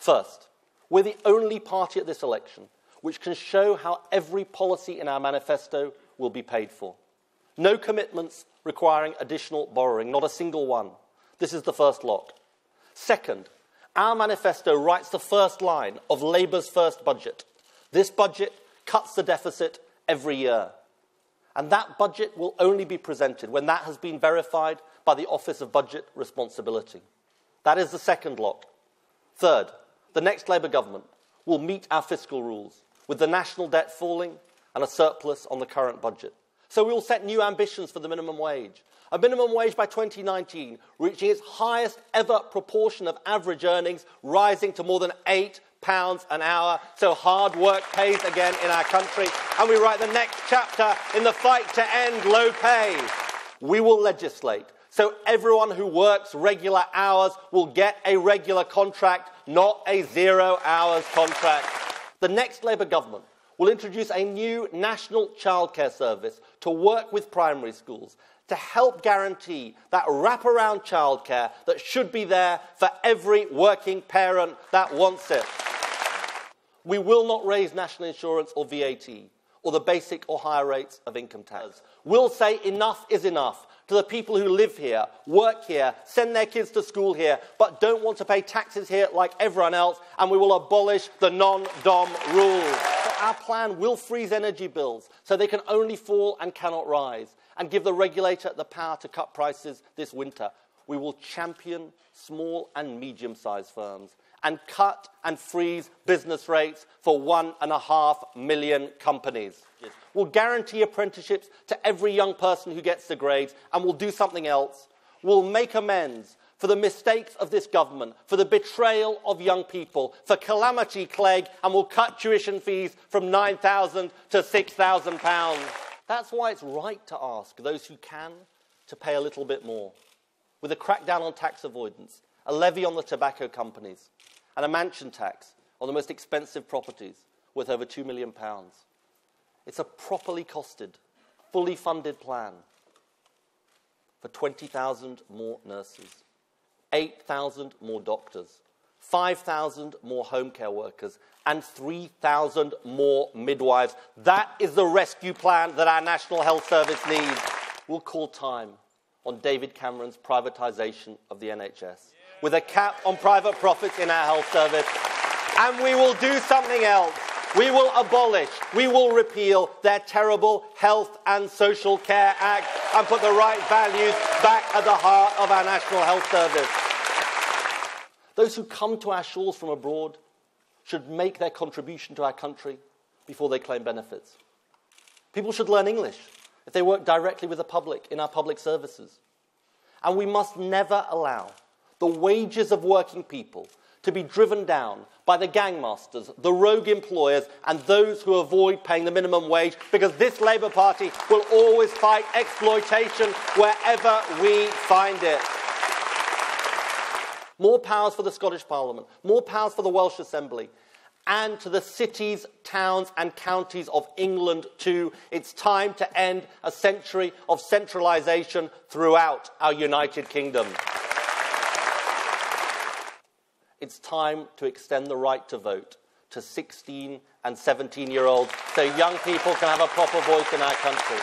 First, we're the only party at this election which can show how every policy in our manifesto will be paid for. No commitments requiring additional borrowing, not a single one. This is the first lot. Second, our manifesto writes the first line of Labour's first budget. This budget cuts the deficit every year. And that budget will only be presented when that has been verified by the Office of Budget Responsibility. That is the second lot. Third, the next Labour government will meet our fiscal rules, with the national debt falling and a surplus on the current budget. So we will set new ambitions for the minimum wage. A minimum wage by 2019 reaching its highest ever proportion of average earnings, rising to more than £8 an hour, so hard work pays again in our country. And we write the next chapter in the fight to end low pay. We will legislate so everyone who works regular hours will get a regular contract, not a 0 hours contract. The next Labour government will introduce a new national childcare service to work with primary schools to help guarantee that wraparound childcare that should be there for every working parent that wants it. We will not raise national insurance or VAT, or the basic or higher rates of income tax. We'll say enough is enough to the people who live here, work here, send their kids to school here, but don't want to pay taxes here like everyone else, and we will abolish the non-dom rule. So our plan will freeze energy bills so they can only fall and cannot rise, and give the regulator the power to cut prices this winter. We will champion small and medium-sized firms and cut and freeze business rates for 1.5 million companies. We'll guarantee apprenticeships to every young person who gets the grades, and we'll do something else. We'll make amends for the mistakes of this government, for the betrayal of young people, for Calamity Clegg, and we'll cut tuition fees from £9,000 to £6,000. That's why it's right to ask those who can to pay a little bit more. With a crackdown on tax avoidance, a levy on the tobacco companies, and a mansion tax on the most expensive properties worth over £2 million. It's a properly costed, fully funded plan for 20,000 more nurses, 8,000 more doctors, 5,000 more home care workers, and 3,000 more midwives. That is the rescue plan that our National Health Service needs. We'll call time on David Cameron's privatisation of the NHS, with a cap on private profits in our health service. And we will do something else. We will abolish, we will repeal their terrible Health and Social Care Act and put the right values back at the heart of our National Health Service. Those who come to our shores from abroad should make their contribution to our country before they claim benefits. People should learn English if they work directly with the public in our public services. And we must never allow the wages of working people to be driven down by the gangmasters, the rogue employers, and those who avoid paying the minimum wage, because this Labour Party will always fight exploitation wherever we find it. More powers for the Scottish Parliament, more powers for the Welsh Assembly, and to the cities, towns and counties of England too. It's time to end a century of centralisation throughout our United Kingdom. It's time to extend the right to vote to 16 and 17-year-olds so young people can have a proper voice in our country.